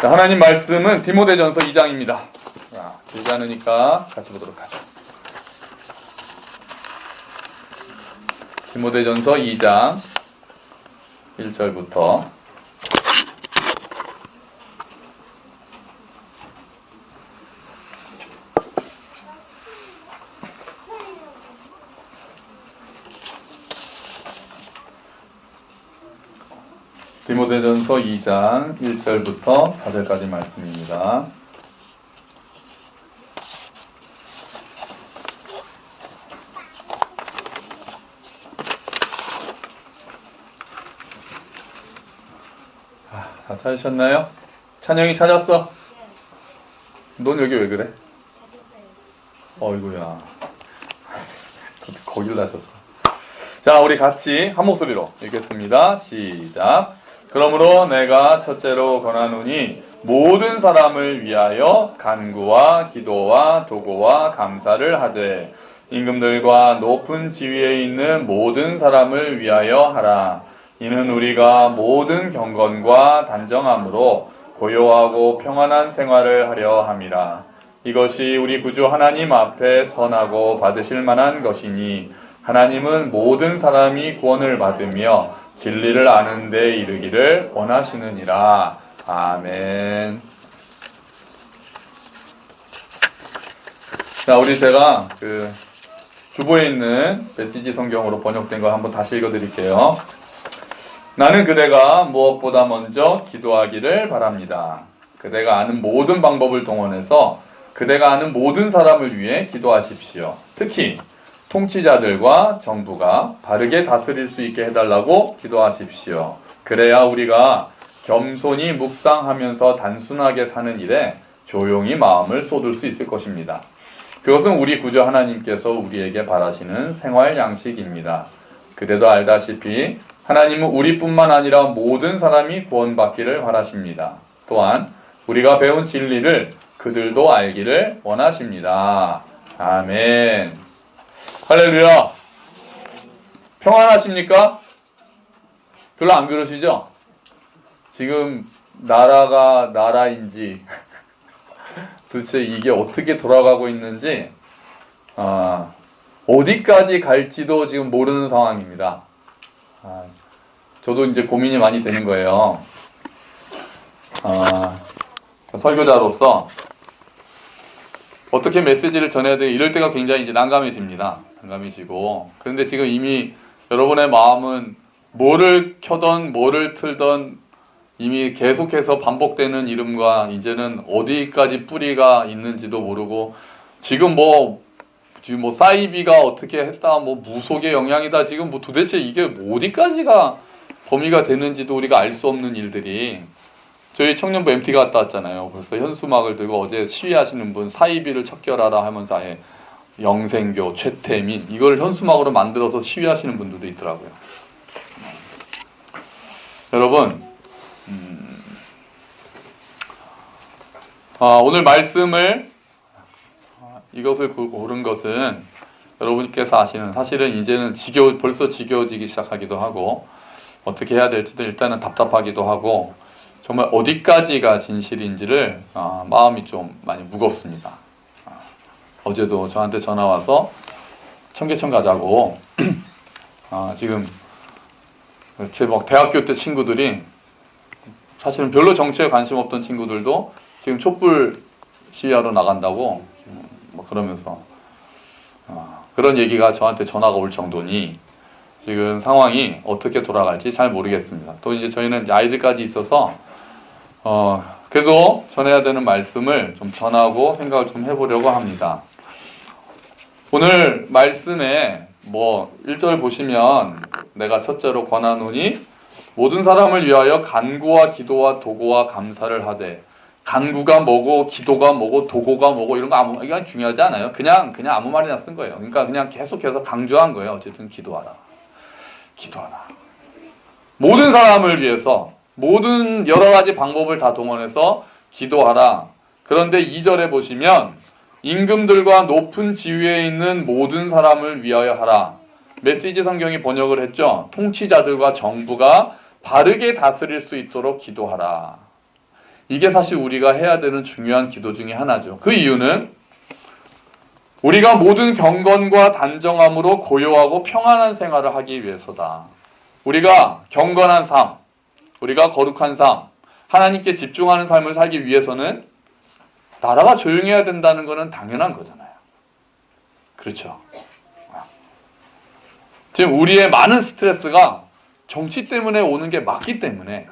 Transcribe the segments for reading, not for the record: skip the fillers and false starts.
자, 하나님 말씀은 디모데전서 2장입니다. 자, 길지 않으니까 같이 보도록 하죠. 디모데전서 2장 1절부터 디모데전서 2장 1절부터 4절까지 말씀입니다. 다 찾으셨나요? 찬영이 찾았어? 넌 여기 왜 그래? 어이구야. 거길 다쳤어. 자, 우리 같이 한 목소리로 읽겠습니다. 시작. 그러므로 내가 첫째로 권하노니 모든 사람을 위하여 간구와 기도와 도고와 감사를 하되 임금들과 높은 지위에 있는 모든 사람을 위하여 하라. 이는 우리가 모든 경건과 단정함으로 고요하고 평안한 생활을 하려 함이라. 이것이 우리 구주 하나님 앞에 선하고 받으실 만한 것이니 하나님은 모든 사람이 구원을 받으며 진리를 아는 데 이르기를 원하시느니라. 아멘. 자, 우리 제가 주보에 있는 메시지 성경으로 번역된 거 한번 다시 읽어드릴게요. 나는 그대가 무엇보다 먼저 기도하기를 바랍니다. 그대가 아는 모든 방법을 동원해서 그대가 아는 모든 사람을 위해 기도하십시오. 특히 통치자들과 정부가 바르게 다스릴 수 있게 해달라고 기도하십시오. 그래야 우리가 겸손히 묵상하면서 단순하게 사는 일에 조용히 마음을 쏟을 수 있을 것입니다. 그것은 우리 구주 하나님께서 우리에게 바라시는 생활 양식입니다. 그대도 알다시피 하나님은 우리뿐만 아니라 모든 사람이 구원받기를 바라십니다. 또한 우리가 배운 진리를 그들도 알기를 원하십니다. 아멘. 할렐루야. 평안하십니까? 별로 안 그러시죠? 지금 나라가 나라인지 도대체 이게 어떻게 돌아가고 있는지 어디까지 갈지도 지금 모르는 상황입니다. 저도 이제 고민이 많이 되는 거예요. 설교자로서 어떻게 메시지를 전해야 돼? 이럴 때가 굉장히 이제 난감해집니다. 난감해지고. 그런데 지금 이미 여러분의 마음은 뭐를 켜던 뭐를 틀던 이미 계속해서 반복되는 이름과 이제는 어디까지 뿌리가 있는지도 모르고 지금 사이비가 어떻게 했다, 무속의 영향이다, 지금 도대체 이게 어디까지가 범위가 되는지도 우리가 알 수 없는 일들이 저희 청년부 MT가 갔다 왔잖아요. 그래서 현수막을 들고 어제 시위하시는 분 사이비를 척결하라 하면서 아예 영생교, 최태민 이걸 현수막으로 만들어서 시위하시는 분들도 있더라고요. 여러분 오늘 말씀을 이것을 고른 것은 여러분께서 아시는 사실은 이제는 벌써 지겨워지기 시작하기도 하고 어떻게 해야 될지도 일단은 답답하기도 하고 정말 어디까지가 진실인지를 마음이 좀 많이 무겁습니다. 어제도 저한테 전화 와서 청계천 가자고 지금 제 대학교 때 친구들이 사실은 별로 정치에 관심 없던 친구들도 지금 촛불 시위하러 나간다고 그러면서 그런 얘기가 저한테 전화가 올 정도니 지금 상황이 어떻게 돌아갈지 잘 모르겠습니다. 또 이제 저희는 아이들까지 있어서 그래도 전해야 되는 말씀을 좀 전하고 생각을 좀 해보려고 합니다. 오늘 말씀에 1절 보시면 내가 첫째로 권하노니 모든 사람을 위하여 간구와 기도와 도고와 감사를 하되 간구가 뭐고 기도가 뭐고 도고가 뭐고 이런 거 이건 중요하지 않아요. 그냥 아무 말이나 쓴 거예요. 그러니까 그냥 계속해서 강조한 거예요. 어쨌든 기도하라. 모든 사람을 위해서 모든 여러 가지 방법을 다 동원해서 기도하라. 그런데 2절에 보시면 임금들과 높은 지위에 있는 모든 사람을 위하여 하라. 메시지 성경이 번역을 했죠. 통치자들과 정부가 바르게 다스릴 수 있도록 기도하라. 이게 사실 우리가 해야 되는 중요한 기도 중에 하나죠. 그 이유는 우리가 모든 경건과 단정함으로 고요하고 평안한 생활을 하기 위해서다. 우리가 경건한 삶, 우리가 거룩한 삶, 하나님께 집중하는 삶을 살기 위해서는 나라가 조용해야 된다는 것은 당연한 거잖아요. 그렇죠. 지금 우리의 많은 스트레스가 정치 때문에 오는 게 맞기 때문에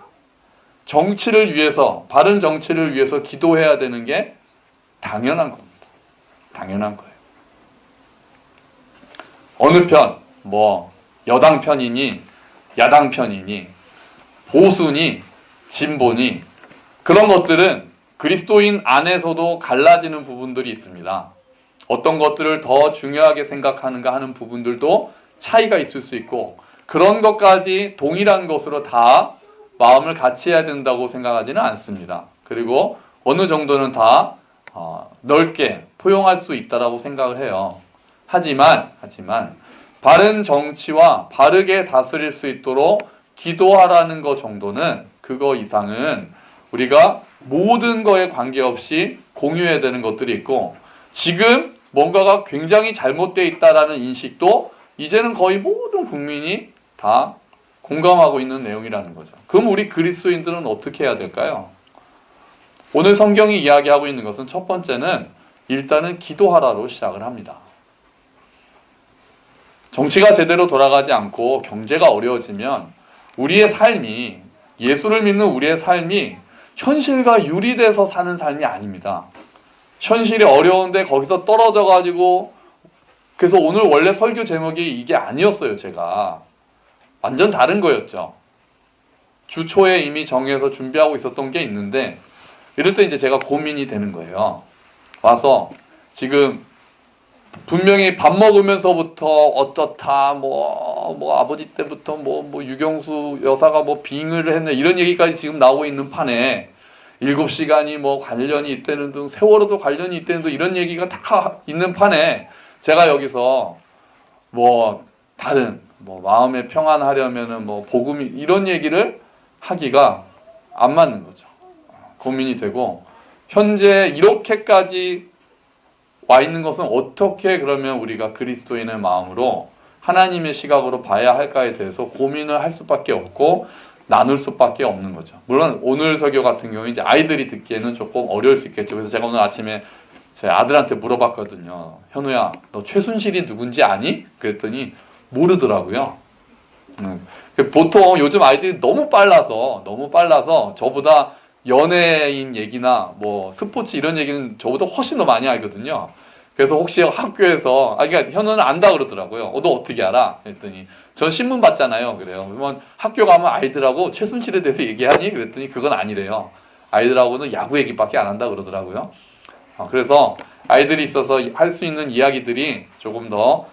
정치를 위해서, 바른 정치를 위해서 기도해야 되는 게 당연한 겁니다. 당연한 거예요. 어느 편, 여당 편이니 야당 편이니 보수니 진보니 그런 것들은 그리스도인 안에서도 갈라지는 부분들이 있습니다. 어떤 것들을 더 중요하게 생각하는가 하는 부분들도 차이가 있을 수 있고 그런 것까지 동일한 것으로 다 마음을 같이 해야 된다고 생각하지는 않습니다. 그리고 어느 정도는 다 넓게 포용할 수 있다고 생각을 해요. 하지만 바른 정치와 바르게 다스릴 수 있도록 기도하라는 것 정도는 그거 이상은 우리가 모든 거에 관계없이 공유해야 되는 것들이 있고 지금 뭔가가 굉장히 잘못되어 있다라는 인식도 이제는 거의 모든 국민이 다 공감하고 있는 내용이라는 거죠. 그럼 우리 그리스도인들은 어떻게 해야 될까요? 오늘 성경이 이야기하고 있는 것은 첫 번째는 일단은 기도하라로 시작을 합니다. 정치가 제대로 돌아가지 않고 경제가 어려워지면 우리의 삶이 예수를 믿는 우리의 삶이 현실과 유리돼서 사는 삶이 아닙니다. 현실이 어려운데 거기서 떨어져 가지고 그래서 오늘 원래 설교 제목이 이게 아니었어요. 제가 완전 다른 거였죠. 주 초에 이미 정해서 준비하고 있었던 게 있는데 이럴 때 이제 제가 고민이 되는 거예요. 와서 지금 분명히 밥 먹으면서부터 어떻다 아버지 때부터 유경수 여사가 빙을 했네 이런 얘기까지 지금 나오고 있는 판에 7시간이 관련이 있다는 등 세월호도 관련이 있다는 등 이런 얘기가 다 있는 판에 제가 여기서 다른 마음에 평안하려면은 복음이 이런 얘기를 하기가 안 맞는 거죠. 고민이 되고 현재 이렇게까지 와 있는 것은 어떻게 그러면 우리가 그리스도인의 마음으로 하나님의 시각으로 봐야 할까에 대해서 고민을 할 수밖에 없고 나눌 수밖에 없는 거죠. 물론 오늘 설교 같은 경우에 이제 아이들이 듣기에는 조금 어려울 수 있겠죠. 그래서 제가 오늘 아침에 제 아들한테 물어봤거든요. 현우야, 너 최순실이 누군지 아니? 그랬더니 모르더라고요. 보통 요즘 아이들이 너무 빨라서 저보다 연예인 얘기나 스포츠 이런 얘기는 저보다 훨씬 더 많이 알거든요. 그래서 혹시 학교에서 그러니까 현우는 안다 그러더라고요. 너 어떻게 알아? 그랬더니 전 신문 봤잖아요. 그래요. 그러면 학교 가면 아이들하고 최순실에 대해서 얘기하니? 그랬더니 그건 아니래요. 아이들하고는 야구 얘기밖에 안 한다 그러더라고요. 그래서 아이들이 있어서 할 수 있는 이야기들이 조금 더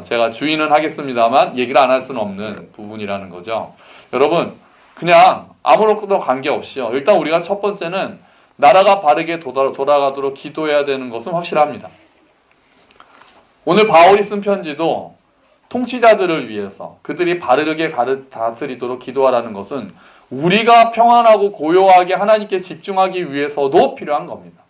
제가 주의는 하겠습니다만 얘기를 안 할 수는 없는 부분이라는 거죠. 여러분 그냥 아무렇게도 관계없이요. 일단 우리가 첫 번째는 나라가 바르게 돌아가도록 기도해야 되는 것은 확실합니다. 오늘 바울이 쓴 편지도 통치자들을 위해서 그들이 바르게 다스리도록 기도하라는 것은 우리가 평안하고 고요하게 하나님께 집중하기 위해서도 필요한 겁니다.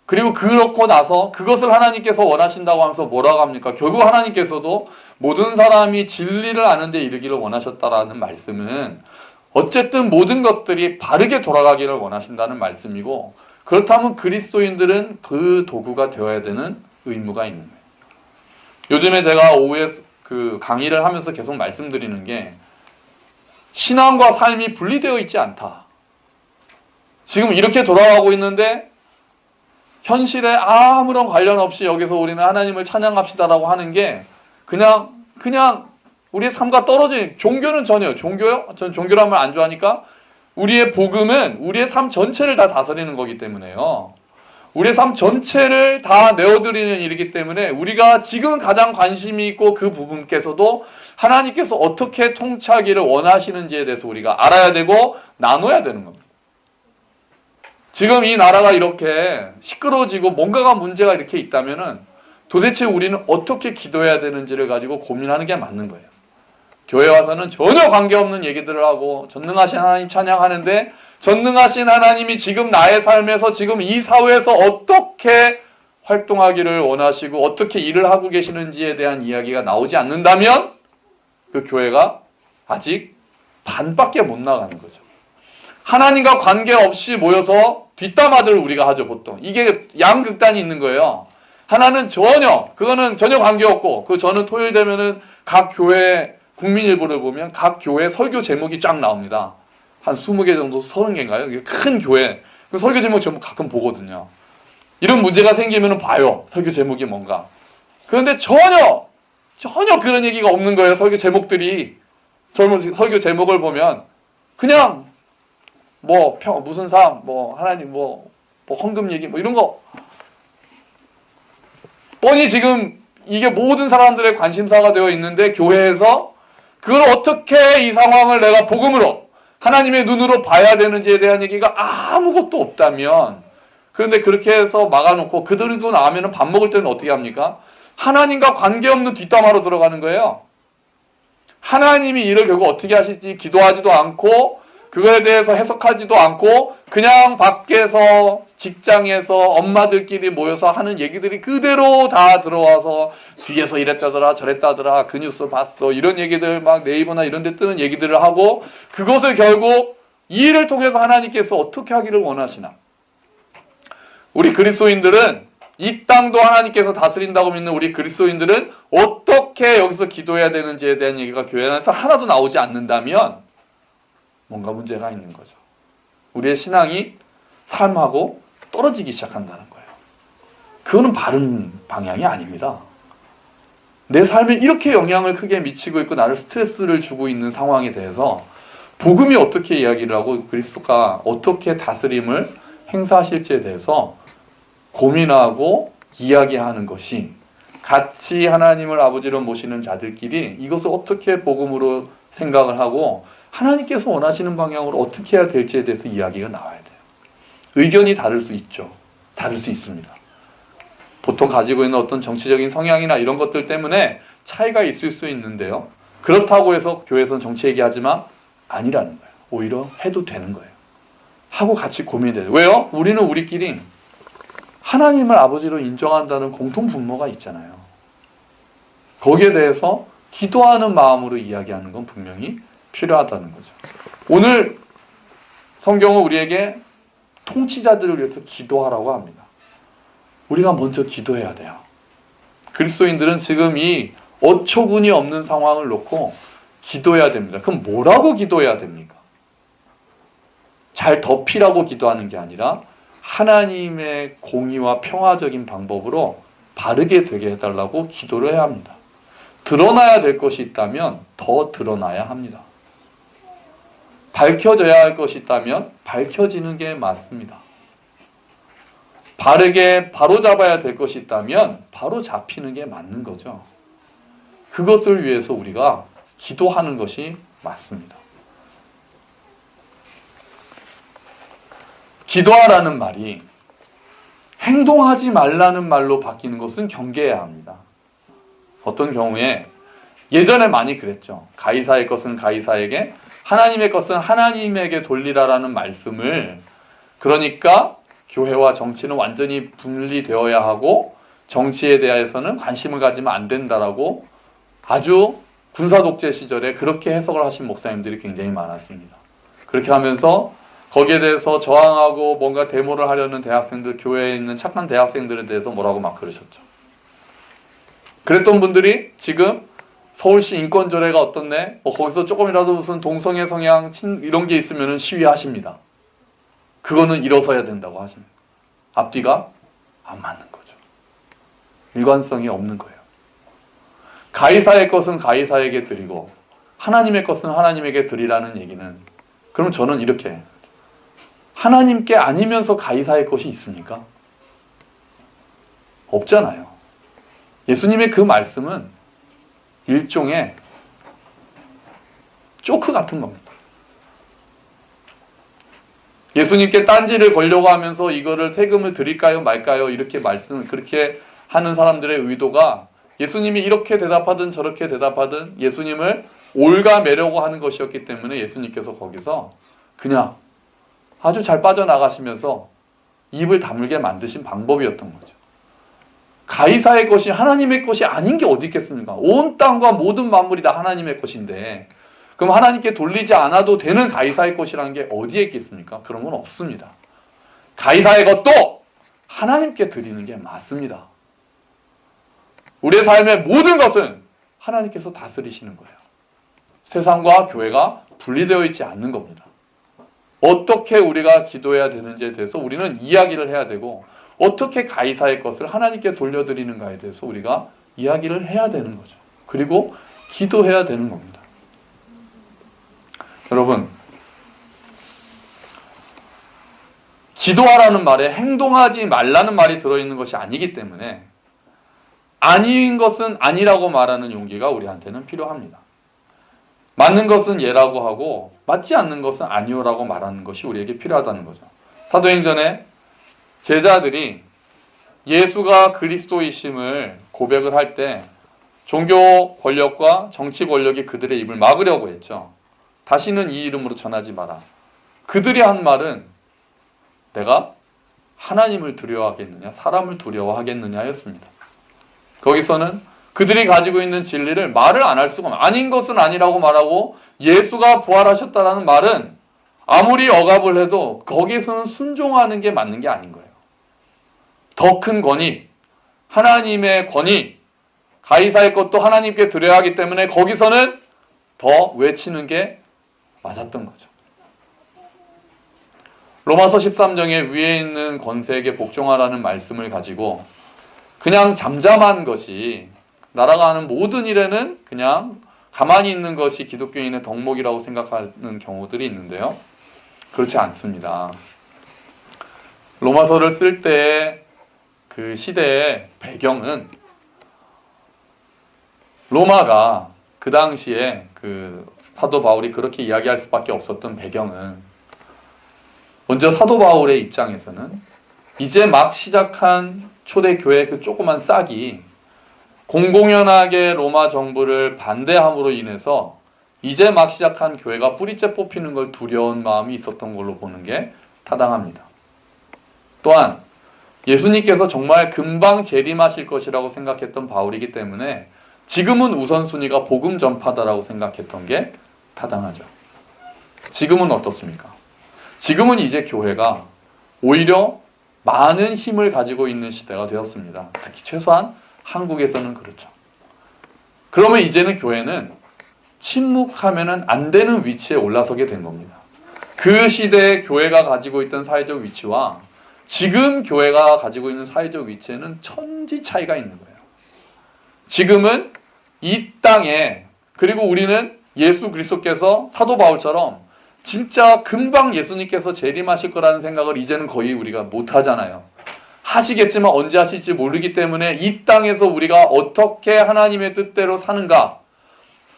그리고 그렇고 나서 그것을 하나님께서 원하신다고 하면서 뭐라고 합니까? 결국 하나님께서도 모든 사람이 진리를 아는 데 이르기를 원하셨다라는 말씀은 어쨌든 모든 것들이 바르게 돌아가기를 원하신다는 말씀이고 그렇다면 그리스도인들은 그 도구가 되어야 되는 의무가 있는 거예요. 요즘에 제가 오후에 강의를 하면서 계속 말씀드리는 게 신앙과 삶이 분리되어 있지 않다. 지금 이렇게 돌아가고 있는데 현실에 아무런 관련 없이 여기서 우리는 하나님을 찬양합시다라고 하는 게 그냥 우리의 삶과 떨어진 종교는 전혀요. 종교요? 전 종교라는 말 안 좋아하니까 우리의 복음은 우리의 삶 전체를 다 다스리는 거기 때문에요. 우리의 삶 전체를 다 내어드리는 일이기 때문에 우리가 지금 가장 관심이 있고 그 부분께서도 하나님께서 어떻게 통치하기를 원하시는지에 대해서 우리가 알아야 되고 나눠야 되는 겁니다. 지금 이 나라가 이렇게 시끄러워지고 뭔가가 문제가 이렇게 있다면은 도대체 우리는 어떻게 기도해야 되는지를 가지고 고민하는 게 맞는 거예요. 교회 와서는 전혀 관계없는 얘기들을 하고 전능하신 하나님 찬양하는데 전능하신 하나님이 지금 나의 삶에서 지금 이 사회에서 어떻게 활동하기를 원하시고 어떻게 일을 하고 계시는지에 대한 이야기가 나오지 않는다면 그 교회가 아직 반밖에 못 나가는 거죠. 하나님과 관계없이 모여서 뒷담화들을 우리가 하죠, 보통. 이게 양극단이 있는 거예요. 하나는 그거는 전혀 관계없고, 저는 토요일 되면은 각 교회, 국민일보를 보면 각 교회 설교 제목이 쫙 나옵니다. 한 20개 정도, 30개인가요? 이게 큰 교회. 그 설교 제목 제목 가끔 보거든요. 이런 문제가 생기면 봐요. 설교 제목이 뭔가. 그런데 전혀 그런 얘기가 없는 거예요. 설교 제목들이. 설교 제목을 보면 그냥 무슨 삶, 하나님, 헌금 얘기, 이런 거. 뻔히 지금 이게 모든 사람들의 관심사가 되어 있는데 교회에서 그걸 어떻게 이 상황을 내가 복음으로 하나님의 눈으로 봐야 되는지에 대한 얘기가 아무것도 없다면, 그런데 그렇게 해서 막아놓고 그들도 나오면 밥 먹을 때는 어떻게 합니까? 하나님과 관계없는 뒷담화로 들어가는 거예요. 하나님이 일을 결국 어떻게 하실지 기도하지도 않고 그거에 대해서 해석하지도 않고 그냥 밖에서 직장에서 엄마들끼리 모여서 하는 얘기들이 그대로 다 들어와서 뒤에서 이랬다더라 저랬다더라 그 뉴스 봤어 이런 얘기들 막 네이버나 이런 데 뜨는 얘기들을 하고, 그것을 결국 이 일을 통해서 하나님께서 어떻게 하기를 원하시나. 우리 그리스도인들은 이 땅도 하나님께서 다스린다고 믿는 우리 그리스도인들은 어떻게 여기서 기도해야 되는지에 대한 얘기가 교회 안에서 하나도 나오지 않는다면 뭔가 문제가 있는 거죠. 우리의 신앙이 삶하고 떨어지기 시작한다는 거예요. 그거는 바른 방향이 아닙니다. 내 삶에 이렇게 영향을 크게 미치고 있고 나를 스트레스를 주고 있는 상황에 대해서 복음이 어떻게 이야기를 하고 그리스도가 어떻게 다스림을 행사하실지에 대해서 고민하고 이야기하는 것이, 같이 하나님을 아버지로 모시는 자들끼리 이것을 어떻게 복음으로 생각을 하고 하나님께서 원하시는 방향으로 어떻게 해야 될지에 대해서 이야기가 나와야 돼요. 의견이 다를 수 있죠. 다를 수 있습니다. 보통 가지고 있는 어떤 정치적인 성향이나 이런 것들 때문에 차이가 있을 수 있는데요. 그렇다고 해서 교회에서는 정치 얘기하지만 아니라는 거예요. 오히려 해도 되는 거예요. 하고 같이 고민해야 돼요. 왜요? 우리는 우리끼리 하나님을 아버지로 인정한다는 공통 분모가 있잖아요. 거기에 대해서 기도하는 마음으로 이야기하는 건 분명히 필요하다는 거죠. 오늘 성경은 우리에게 통치자들을 위해서 기도하라고 합니다. 우리가 먼저 기도해야 돼요. 그리스도인들은 지금 이 어처구니 없는 상황을 놓고 기도해야 됩니다. 그럼 뭐라고 기도해야 됩니까? 잘 덮이라고 기도하는 게 아니라 하나님의 공의와 평화적인 방법으로 바르게 되게 해달라고 기도를 해야 합니다. 드러나야 될 것이 있다면 더 드러나야 합니다. 밝혀져야 할 것이 있다면 밝혀지는 게 맞습니다. 바르게 바로잡아야 될 것이 있다면 바로 잡히는 게 맞는 거죠. 그것을 위해서 우리가 기도하는 것이 맞습니다. 기도하라는 말이 행동하지 말라는 말로 바뀌는 것은 경계해야 합니다. 어떤 경우에 예전에 많이 그랬죠. 가이사의 것은 가이사에게, 하나님의 것은 하나님에게 돌리라라는 말씀을, 그러니까 교회와 정치는 완전히 분리되어야 하고 정치에 대해서는 관심을 가지면 안 된다라고 아주 군사독재 시절에 그렇게 해석을 하신 목사님들이 굉장히 많았습니다. 그렇게 하면서 거기에 대해서 저항하고 뭔가 데모를 하려는 대학생들, 교회에 있는 착한 대학생들에 대해서 뭐라고 막 그러셨죠. 그랬던 분들이 지금 서울시 인권조례가 어떻네? 거기서 조금이라도 무슨 동성애 성향 이런 게 있으면 시위하십니다. 그거는 일어서야 된다고 하십니다. 앞뒤가 안 맞는 거죠. 일관성이 없는 거예요. 가이사의 것은 가이사에게 드리고 하나님의 것은 하나님에게 드리라는 얘기는, 그럼 저는 이렇게, 하나님께 아니면서 가이사의 것이 있습니까? 없잖아요. 예수님의 그 말씀은 일종의 조크 같은 겁니다. 예수님께 딴지를 걸려고 하면서 이거를 세금을 드릴까요 말까요 이렇게 그렇게 하는 사람들의 의도가, 예수님이 이렇게 대답하든 저렇게 대답하든 예수님을 올가매려고 하는 것이었기 때문에 예수님께서 거기서 그냥 아주 잘 빠져나가시면서 입을 다물게 만드신 방법이었던 거죠. 가이사의 것이 하나님의 것이 아닌 게 어디 있겠습니까? 온 땅과 모든 만물이 다 하나님의 것인데 그럼 하나님께 돌리지 않아도 되는 가이사의 것이라는 게 어디에 있겠습니까? 그런 건 없습니다. 가이사의 것도 하나님께 드리는 게 맞습니다. 우리의 삶의 모든 것은 하나님께서 다스리시는 거예요. 세상과 교회가 분리되어 있지 않는 겁니다. 어떻게 우리가 기도해야 되는지에 대해서 우리는 이야기를 해야 되고 어떻게 가이사의 것을 하나님께 돌려드리는가에 대해서 우리가 이야기를 해야 되는 거죠. 그리고 기도해야 되는 겁니다. 여러분, 기도하라는 말에 행동하지 말라는 말이 들어있는 것이 아니기 때문에 아닌 것은 아니라고 말하는 용기가 우리한테는 필요합니다. 맞는 것은 예라고 하고 맞지 않는 것은 아니오라고 말하는 것이 우리에게 필요하다는 거죠. 사도행전에 제자들이 예수가 그리스도이심을 고백을 할 때 종교 권력과 정치 권력이 그들의 입을 막으려고 했죠. 다시는 이 이름으로 전하지 마라. 그들이 한 말은 내가 하나님을 두려워하겠느냐 사람을 두려워하겠느냐였습니다. 거기서는 그들이 가지고 있는 진리를 말을 안 할 수가 없어요. 아닌 것은 아니라고 말하고 예수가 부활하셨다라는 말은 아무리 억압을 해도 거기에서는 순종하는 게 맞는 게 아닌 거예요. 더 큰 권위, 하나님의 권위, 가이사의 것도 하나님께 드려야 하기 때문에 거기서는 더 외치는 게 맞았던 거죠. 로마서 13장에 위에 있는 권세에게 복종하라는 말씀을 가지고 그냥 잠잠한 것이 나라가 하는 모든 일에는 그냥 가만히 있는 것이 기독교인의 덕목이라고 생각하는 경우들이 있는데요. 그렇지 않습니다. 로마서를 쓸 때 그 시대의 배경은 로마가 그 당시에 그 사도 바울이 그렇게 이야기할 수밖에 없었던 배경은 먼저 사도 바울의 입장에서는 이제 막 시작한 초대교회 그 조그만 싹이 공공연하게 로마 정부를 반대함으로 인해서 이제 막 시작한 교회가 뿌리째 뽑히는 걸 두려운 마음이 있었던 걸로 보는 게 타당합니다. 또한 예수님께서 정말 금방 재림하실 것이라고 생각했던 바울이기 때문에 지금은 우선순위가 복음 전파다라고 생각했던 게 타당하죠. 지금은 어떻습니까? 지금은 이제 교회가 오히려 많은 힘을 가지고 있는 시대가 되었습니다. 특히 최소한 한국에서는 그렇죠. 그러면 이제는 교회는 침묵하면 안 되는 위치에 올라서게 된 겁니다. 그 시대에 교회가 가지고 있던 사회적 위치와 지금 교회가 가지고 있는 사회적 위치에는 천지 차이가 있는 거예요. 지금은 이 땅에 그리고 우리는 예수 그리스도께서 사도 바울처럼 진짜 금방 예수님께서 재림하실 거라는 생각을 이제는 거의 우리가 못 하잖아요. 하시겠지만 언제 하실지 모르기 때문에 이 땅에서 우리가 어떻게 하나님의 뜻대로 사는가,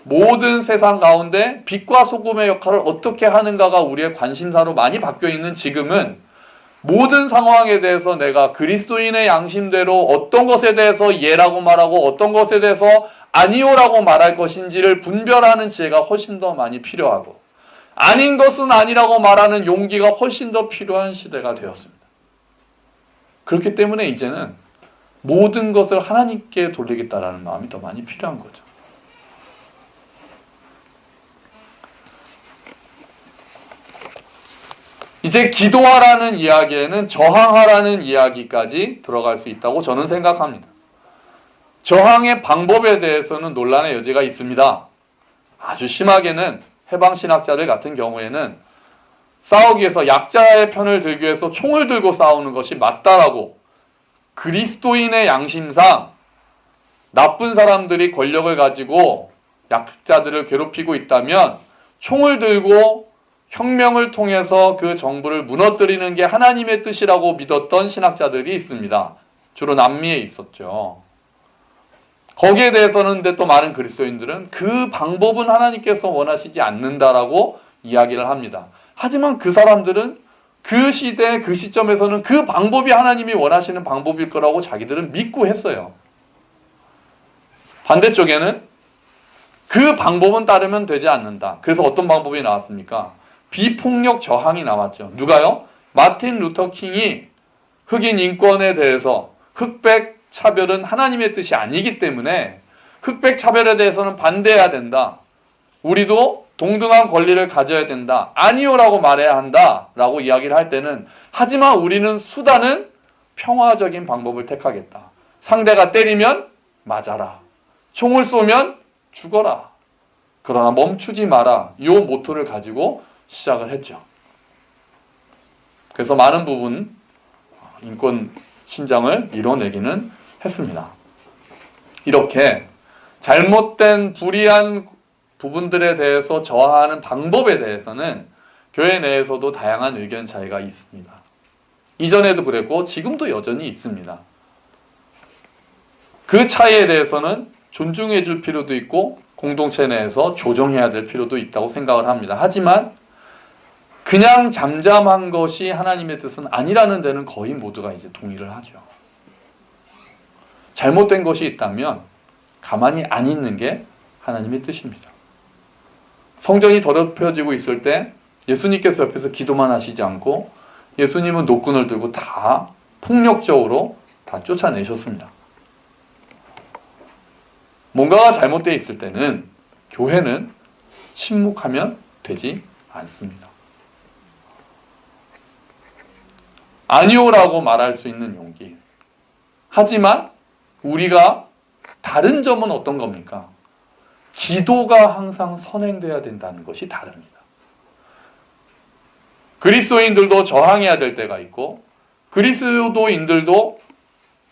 모든 세상 가운데 빛과 소금의 역할을 어떻게 하는가가 우리의 관심사로 많이 바뀌어 있는 지금은 모든 상황에 대해서 내가 그리스도인의 양심대로 어떤 것에 대해서 예라고 말하고 어떤 것에 대해서 아니오라고 말할 것인지를 분별하는 지혜가 훨씬 더 많이 필요하고 아닌 것은 아니라고 말하는 용기가 훨씬 더 필요한 시대가 되었습니다. 그렇기 때문에 이제는 모든 것을 하나님께 돌리겠다라는 마음이 더 많이 필요한 거죠. 이제 기도하라는 이야기에는 저항하라는 이야기까지 들어갈 수 있다고 저는 생각합니다. 저항의 방법에 대해서는 논란의 여지가 있습니다. 아주 심하게는 해방신학자들 같은 경우에는 싸우기 위해서 약자의 편을 들기 위해서 총을 들고 싸우는 것이 맞다라고, 그리스도인의 양심상 나쁜 사람들이 권력을 가지고 약자들을 괴롭히고 있다면 총을 들고 혁명을 통해서 그 정부를 무너뜨리는 게 하나님의 뜻이라고 믿었던 신학자들이 있습니다. 주로 남미에 있었죠. 거기에 대해서는 근데 또 많은 그리스도인들은 그 방법은 하나님께서 원하시지 않는다라고 이야기를 합니다. 하지만 그 사람들은 그 시대 그 시점에서는 그 방법이 하나님이 원하시는 방법일 거라고 자기들은 믿고 했어요. 반대쪽에는 그 방법은 따르면 되지 않는다. 그래서 어떤 방법이 나왔습니까? 비폭력 저항이 나왔죠. 누가요? 마틴 루터 킹이 흑인 인권에 대해서 흑백 차별은 하나님의 뜻이 아니기 때문에 흑백 차별에 대해서는 반대해야 된다. 우리도 동등한 권리를 가져야 된다. 아니요라고 말해야 한다. 라고 이야기를 할 때는 하지만 우리는 수단은 평화적인 방법을 택하겠다. 상대가 때리면 맞아라. 총을 쏘면 죽어라. 그러나 멈추지 마라. 이 모토를 가지고 시작을 했죠. 그래서 많은 부분 인권 신장을 이뤄내기는 했습니다. 이렇게 잘못된 불이한 부분들에 대해서 저항하는 방법에 대해서는 교회 내에서도 다양한 의견 차이가 있습니다. 이전에도 그랬고 지금도 여전히 있습니다. 그 차이에 대해서는 존중해 줄 필요도 있고 공동체 내에서 조정해야 될 필요도 있다고 생각을 합니다. 하지만 그냥 잠잠한 것이 하나님의 뜻은 아니라는 데는 거의 모두가 이제 동의를 하죠. 잘못된 것이 있다면 가만히 안 있는 게 하나님의 뜻입니다. 성전이 더럽혀지고 있을 때 예수님께서 옆에서 기도만 하시지 않고 예수님은 노끈을 들고 다 폭력적으로 다 쫓아내셨습니다. 뭔가가 잘못되어 있을 때는 교회는 침묵하면 되지 않습니다. 아니오라고 말할 수 있는 용기. 하지만 우리가 다른 점은 어떤 겁니까? 기도가 항상 선행돼야 된다는 것이 다릅니다. 그리스도인들도 저항해야 될 때가 있고 그리스도인들도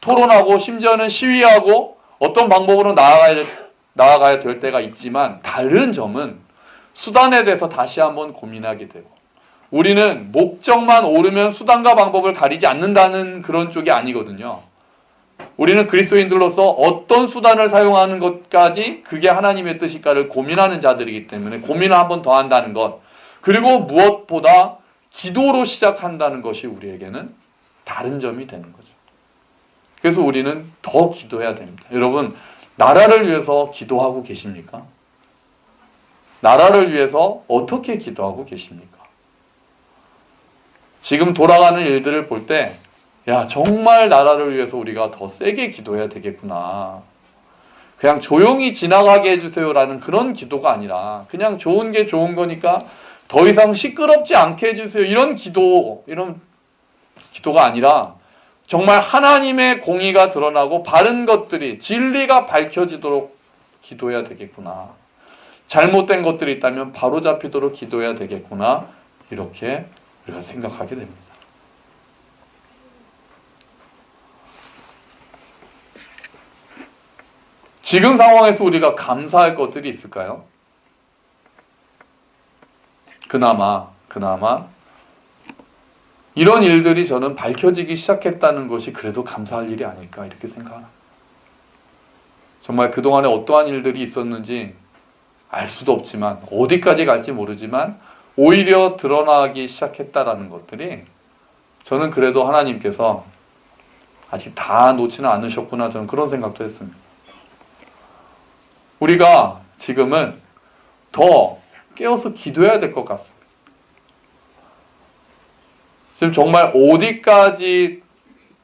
토론하고 심지어는 시위하고 어떤 방법으로 나아가야 될 때가 있지만 다른 점은 수단에 대해서 다시 한번 고민하게 되고 우리는 목적만 옳으면 수단과 방법을 가리지 않는다는 그런 쪽이 아니거든요. 우리는 그리스도인들로서 어떤 수단을 사용하는 것까지 그게 하나님의 뜻일까를 고민하는 자들이기 때문에 고민을 한번 더 한다는 것 그리고 무엇보다 기도로 시작한다는 것이 우리에게는 다른 점이 되는 거죠. 그래서 우리는 더 기도해야 됩니다. 여러분 나라를 위해서 기도하고 계십니까? 나라를 위해서 어떻게 기도하고 계십니까? 지금 돌아가는 일들을 볼 때 야, 정말 나라를 위해서 우리가 더 세게 기도해야 되겠구나. 그냥 조용히 지나가게 해주세요라는 그런 기도가 아니라 그냥 좋은 게 좋은 거니까 더 이상 시끄럽지 않게 해주세요. 이런 기도가 아니라 정말 하나님의 공의가 드러나고 바른 것들이 진리가 밝혀지도록 기도해야 되겠구나. 잘못된 것들이 있다면 바로잡히도록 기도해야 되겠구나. 이렇게 우리가 생각하게 됩니다. 지금 상황에서 우리가 감사할 것들이 있을까요? 그나마 이런 일들이 저는 밝혀지기 시작했다는 것이 그래도 감사할 일이 아닐까 이렇게 생각합니다. 정말 그동안에 어떠한 일들이 있었는지 알 수도 없지만 어디까지 갈지 모르지만 오히려 드러나기 시작했다라는 것들이 저는 그래도 하나님께서 아직 다 놓지는 않으셨구나 저는 그런 생각도 했습니다. 우리가 지금은 더 깨어서 기도해야 될 것 같습니다. 지금 정말 어디까지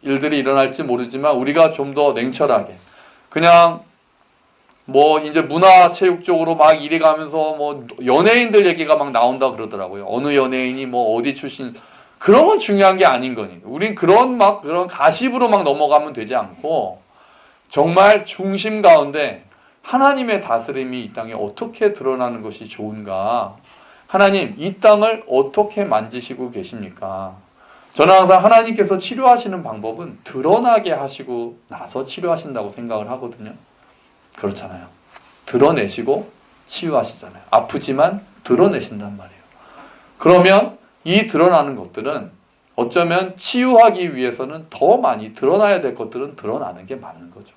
일들이 일어날지 모르지만 우리가 좀 더 냉철하게 그냥 뭐 이제 문화체육 쪽으로 막 이리 가면서 뭐 연예인들 얘기가 막 나온다 그러더라고요. 어느 연예인이 뭐 어디 출신 그런 건 중요한 게 아닌 거니까. 우린 그런 가십으로 막 넘어가면 되지 않고 정말 중심 가운데 하나님의 다스림이 이 땅에 어떻게 드러나는 것이 좋은가? 하나님, 이 땅을 어떻게 만지시고 계십니까? 저는 항상 하나님께서 치료하시는 방법은 드러나게 하시고 나서 치료하신다고 생각을 하거든요. 그렇잖아요. 드러내시고 치유하시잖아요. 아프지만 드러내신단 말이에요. 그러면 이 드러나는 것들은 어쩌면 치유하기 위해서는 더 많이 드러나야 될 것들은 드러나는 게 맞는 거죠.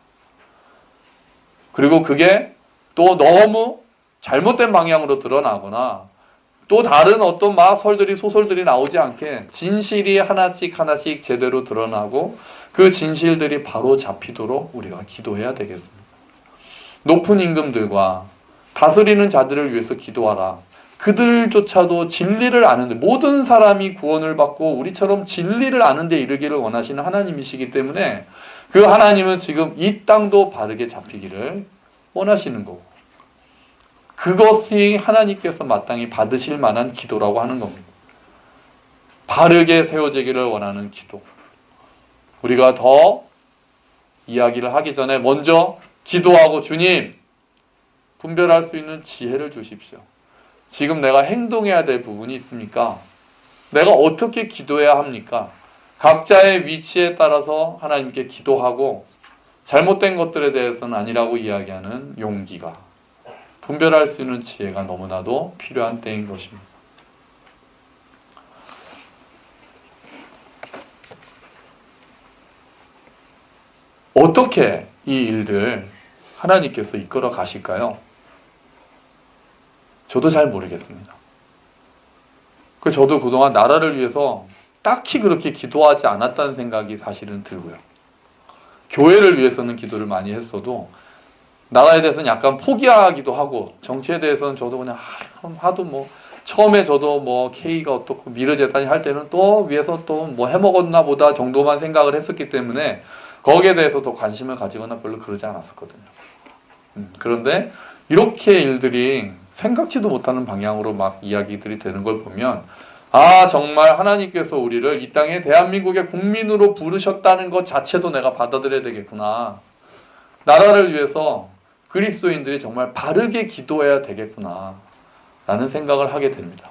그리고 그게 또 너무 잘못된 방향으로 드러나거나 또 다른 어떤 설들이 소설들이 나오지 않게 진실이 하나씩 제대로 드러나고 그 진실들이 바로 잡히도록 우리가 기도해야 되겠습니다. 높은 임금들과 다스리는 자들을 위해서 기도하라. 그들조차도 진리를 아는데, 모든 사람이 구원을 받고 우리처럼 진리를 아는데 이르기를 원하시는 하나님이시기 때문에 그 하나님은 지금 이 땅도 바르게 잡히기를 원하시는 거고, 그것이 하나님께서 마땅히 받으실 만한 기도라고 하는 겁니다. 바르게 세워지기를 원하는 기도. 우리가 더 이야기를 하기 전에 먼저 기도하고, 주님, 분별할 수 있는 지혜를 주십시오. 지금 내가 행동해야 될 부분이 있습니까? 내가 어떻게 기도해야 합니까? 각자의 위치에 따라서 하나님께 기도하고, 잘못된 것들에 대해서는 아니라고 이야기하는 용기가, 분별할 수 있는 지혜가 너무나도 필요한 때인 것입니다. 어떻게 이 일들 하나님께서 이끌어 가실까요? 저도 잘 모르겠습니다. 저도 그동안 나라를 위해서 딱히 그렇게 기도하지 않았다는 생각이 사실은 들고요. 교회를 위해서는 기도를 많이 했어도 나라에 대해서는 약간 포기하기도 하고, 정치에 대해서는 저도 그냥 하도 뭐 처음에 저도 뭐 K가 어떻고 미르재단이 할 때는 또 위에서 또 뭐 해먹었나 보다 정도만 생각을 했었기 때문에 거기에 대해서 더 관심을 가지거나 별로 그러지 않았었거든요. 그런데 이렇게 일들이 생각지도 못하는 방향으로 막 이야기들이 되는 걸 보면, 아, 정말 하나님께서 우리를 이 땅에 대한민국의 국민으로 부르셨다는 것 자체도 내가 받아들여야 되겠구나. 나라를 위해서 그리스도인들이 정말 바르게 기도해야 되겠구나 라는 생각을 하게 됩니다.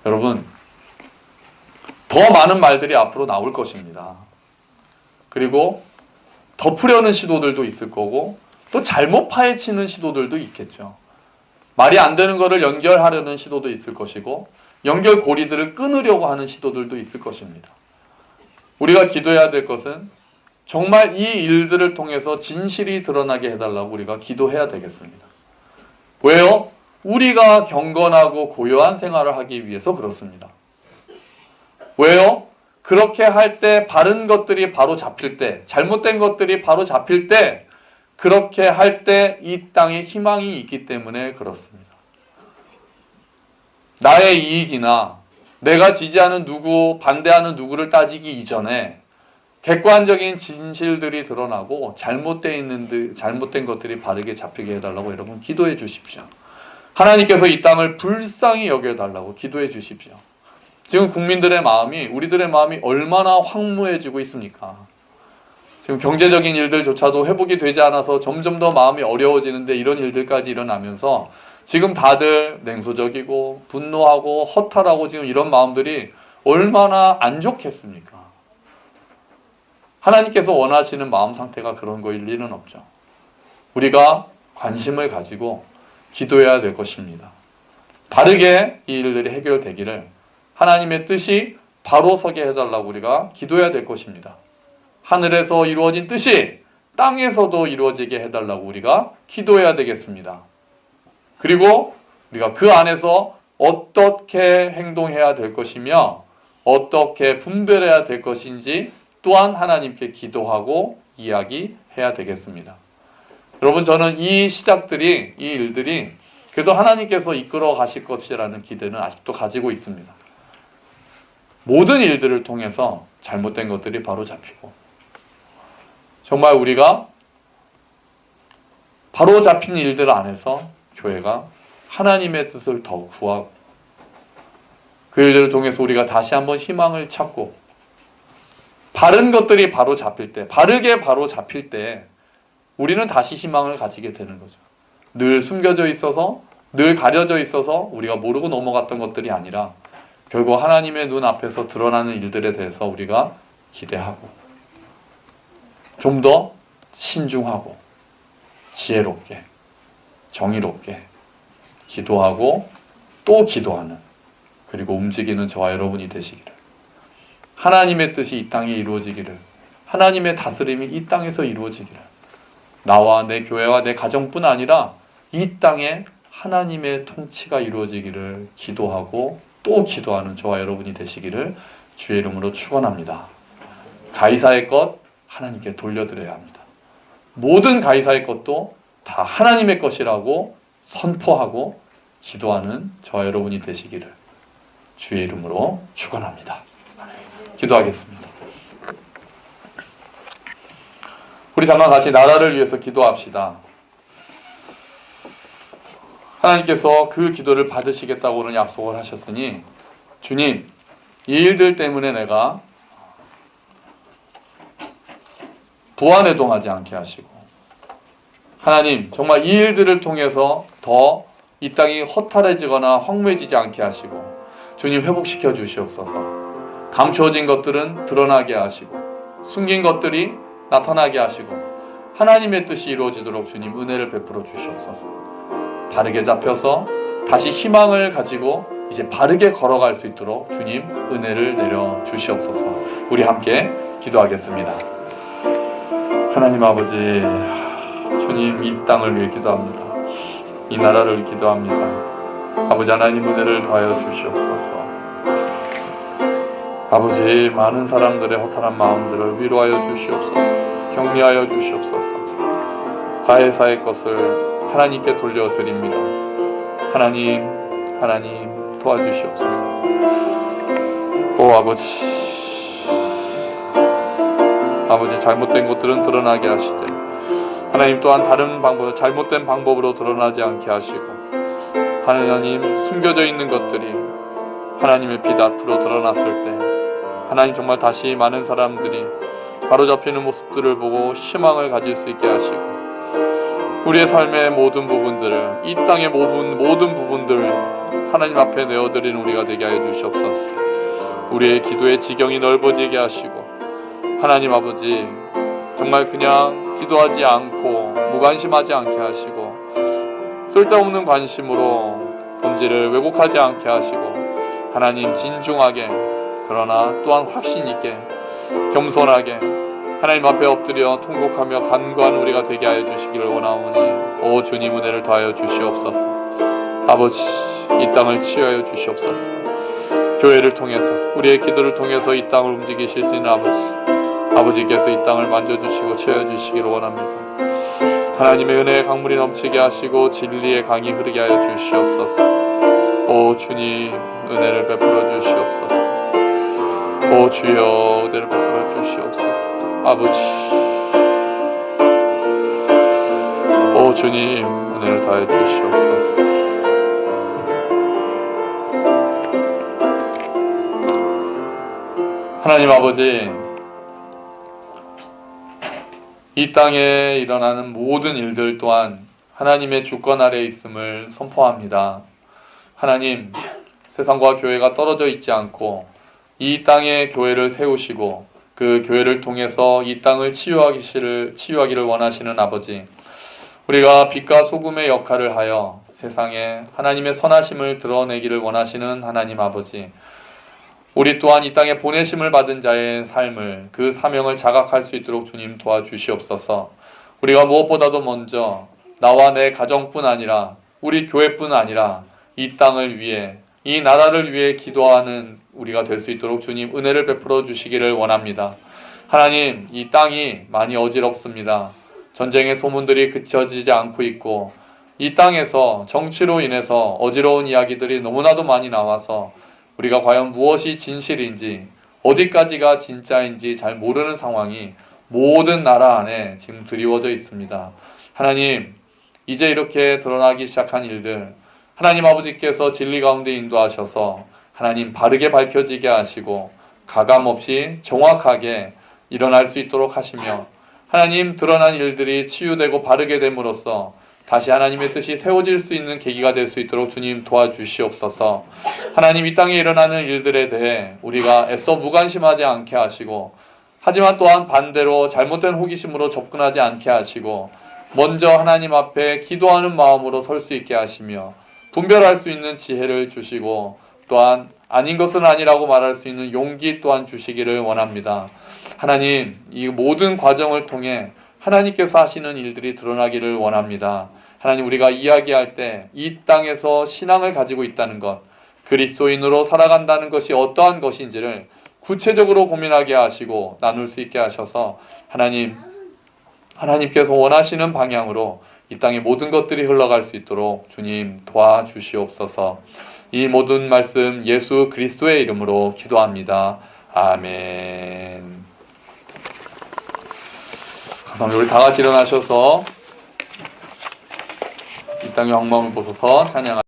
여러분, 더 많은 말들이 앞으로 나올 것입니다. 그리고 덮으려는 시도들도 있을 거고, 또 잘못 파헤치는 시도들도 있겠죠. 말이 안 되는 거를 연결하려는 시도도 있을 것이고, 연결고리들을 끊으려고 하는 시도들도 있을 것입니다. 우리가 기도해야 될 것은 정말 이 일들을 통해서 진실이 드러나게 해달라고 우리가 기도해야 되겠습니다. 왜요? 우리가 경건하고 고요한 생활을 하기 위해서 그렇습니다. 왜요? 그렇게 할 때 바른 것들이 바로 잡힐 때, 잘못된 것들이 바로 잡힐 때, 그렇게 할 때 이 땅에 희망이 있기 때문에 그렇습니다. 나의 이익이나 내가 지지하는 누구, 반대하는 누구를 따지기 이전에 객관적인 진실들이 드러나고 잘못된 것들이 바르게 잡히게 해달라고 여러분 기도해 주십시오. 하나님께서 이 땅을 불쌍히 여겨달라고 기도해 주십시오. 지금 국민들의 마음이, 우리들의 마음이 얼마나 황무해지고 있습니까? 지금 경제적인 일들조차도 회복이 되지 않아서 점점 더 마음이 어려워지는데, 이런 일들까지 일어나면서 지금 다들 냉소적이고 분노하고 허탈하고 지금 이런 마음들이 얼마나 안 좋겠습니까? 하나님께서 원하시는 마음 상태가 그런 거일 리는 없죠. 우리가 관심을 가지고 기도해야 될 것입니다. 바르게 이 일들이 해결되기를, 하나님의 뜻이 바로 서게 해달라고 우리가 기도해야 될 것입니다. 하늘에서 이루어진 뜻이 땅에서도 이루어지게 해달라고 우리가 기도해야 되겠습니다. 그리고 우리가 그 안에서 어떻게 행동해야 될 것이며 어떻게 분별해야 될 것인지 또한 하나님께 기도하고 이야기해야 되겠습니다. 여러분, 저는 이 시작들이, 이 일들이 그래도 하나님께서 이끌어 가실 것이라는 기대는 아직도 가지고 있습니다. 모든 일들을 통해서 잘못된 것들이 바로 잡히고, 정말 우리가 바로 잡힌 일들 안에서 교회가 하나님의 뜻을 더 구하고, 그 일들을 통해서 우리가 다시 한번 희망을 찾고, 바른 것들이 바로 잡힐 때, 바르게 바로 잡힐 때 우리는 다시 희망을 가지게 되는 거죠. 늘 숨겨져 있어서, 늘 가려져 있어서 우리가 모르고 넘어갔던 것들이 아니라 결국 하나님의 눈 앞에서 드러나는 일들에 대해서 우리가 기대하고, 좀 더 신중하고 지혜롭게 정의롭게 기도하고 또 기도하는, 그리고 움직이는 저와 여러분이 되시기를, 하나님의 뜻이 이 땅에 이루어지기를, 하나님의 다스림이 이 땅에서 이루어지기를, 나와 내 교회와 내 가정뿐 아니라 이 땅에 하나님의 통치가 이루어지기를 기도하고 또 기도하는 저와 여러분이 되시기를 주의 이름으로 축원합니다. 가이사의 것 하나님께 돌려드려야 합니다. 모든 가이사의 것도 다 하나님의 것이라고 선포하고 기도하는 저와 여러분이 되시기를 주의 이름으로 축원합니다. 기도하겠습니다. 우리 잠깐 같이 나라를 위해서 기도합시다. 하나님께서 그 기도를 받으시겠다고는 약속을 하셨으니 주님, 이 일들 때문에 내가 부안해동하지 않게 하시고, 하나님 정말 이 일들을 통해서 더 이 땅이 허탈해지거나 황무해지지 않게 하시고 주님 회복시켜 주시옵소서. 감추어진 것들은 드러나게 하시고 숨긴 것들이 나타나게 하시고 하나님의 뜻이 이루어지도록 주님 은혜를 베풀어 주시옵소서. 바르게 잡혀서 다시 희망을 가지고 이제 바르게 걸어갈 수 있도록 주님 은혜를 내려 주시옵소서. 우리 함께 기도하겠습니다. 하나님 아버지, 주님 이 땅을 위해 기도합니다. 이 나라를 기도합니다. 아버지 하나님 은혜를 더하여 주시옵소서. 아버지 많은 사람들의 허탈한 마음들을 위로하여 주시옵소서. 격려하여 주시옵소서. 가해사의 것을 하나님께 돌려드립니다. 하나님 도와주시옵소서. 오 아버지 잘못된 것들은 드러나게 하시되 하나님 또한 다른 방법, 잘못된 방법으로 드러나지 않게 하시고 하나님 숨겨져 있는 것들이 하나님의 빛 앞으로 드러났을 때 하나님 정말 다시 많은 사람들이 바로잡히는 모습들을 보고 희망을 가질 수 있게 하시고 우리의 삶의 모든 부분들을, 이 땅의 모든 부분들을 하나님 앞에 내어드리는 우리가 되게 하여 주시옵소서. 우리의 기도의 지경이 넓어지게 하시고 하나님 아버지 정말 그냥 기도하지 않고 무관심하지 않게 하시고 쓸데없는 관심으로 본질을 왜곡하지 않게 하시고 하나님 진중하게 그러나 또한 확신 있게 겸손하게 하나님 앞에 엎드려 통곡하며 간구하는 우리가 되게 하여 주시기를 원하오니 오 주님 은혜를 더하여 주시옵소서. 아버지 이 땅을 치유하여 주시옵소서. 교회를 통해서 우리의 기도를 통해서 이 땅을 움직이실 수 있는 아버지께서 이 땅을 만져주시고 치유해주시기를 원합니다. 하나님의 은혜의 강물이 넘치게 하시고 진리의 강이 흐르게 하여 주시옵소서. 오 주님 은혜를 베풀어 주시옵소서. 오 주여 은혜를 베풀어 주시옵소서. 아버지 오 주님 은혜를 다해 주시옵소서. 하나님 아버지, 이 땅에 일어나는 모든 일들 또한 하나님의 주권 아래에 있음을 선포합니다. 하나님, 세상과 교회가 떨어져 있지 않고 이 땅에 교회를 세우시고 그 교회를 통해서 이 땅을 치유하기를 원하시는 아버지, 우리가 빛과 소금의 역할을 하여 세상에 하나님의 선하심을 드러내기를 원하시는 하나님 아버지, 우리 또한 이 땅에 보내심을 받은 자의 삶을, 그 사명을 자각할 수 있도록 주님 도와주시옵소서. 우리가 무엇보다도 먼저 나와 내 가정뿐 아니라 우리 교회뿐 아니라 이 땅을 위해, 이 나라를 위해 기도하는 우리가 될 수 있도록 주님 은혜를 베풀어 주시기를 원합니다. 하나님, 이 땅이 많이 어지럽습니다. 전쟁의 소문들이 그쳐지지 않고 있고 이 땅에서 정치로 인해서 어지러운 이야기들이 너무나도 많이 나와서 우리가 과연 무엇이 진실인지 어디까지가 진짜인지 잘 모르는 상황이 모든 나라 안에 지금 드리워져 있습니다. 하나님, 이제 이렇게 드러나기 시작한 일들 하나님 아버지께서 진리 가운데 인도하셔서 하나님 바르게 밝혀지게 하시고 가감없이 정확하게 일어날 수 있도록 하시며 하나님 드러난 일들이 치유되고 바르게 됨으로써 다시 하나님의 뜻이 세워질 수 있는 계기가 될 수 있도록 주님 도와주시옵소서. 하나님, 이 땅에 일어나는 일들에 대해 우리가 애써 무관심하지 않게 하시고 하지만 또한 반대로 잘못된 호기심으로 접근하지 않게 하시고 먼저 하나님 앞에 기도하는 마음으로 설 수 있게 하시며 분별할 수 있는 지혜를 주시고 또한 아닌 것은 아니라고 말할 수 있는 용기 또한 주시기를 원합니다. 하나님, 이 모든 과정을 통해 하나님께서 하시는 일들이 드러나기를 원합니다. 하나님, 우리가 이야기할 때 이 땅에서 신앙을 가지고 있다는 것, 그리스도인으로 살아간다는 것이 어떠한 것인지를 구체적으로 고민하게 하시고 나눌 수 있게 하셔서 하나님께서 원하시는 방향으로 이 땅의 모든 것들이 흘러갈 수 있도록 주님 도와주시옵소서. 이 모든 말씀 예수 그리스도의 이름으로 기도합니다. 아멘. 감사합니다. 우리 다 같이 일어나셔서 이 땅의 영광을 보소서 찬양합니다.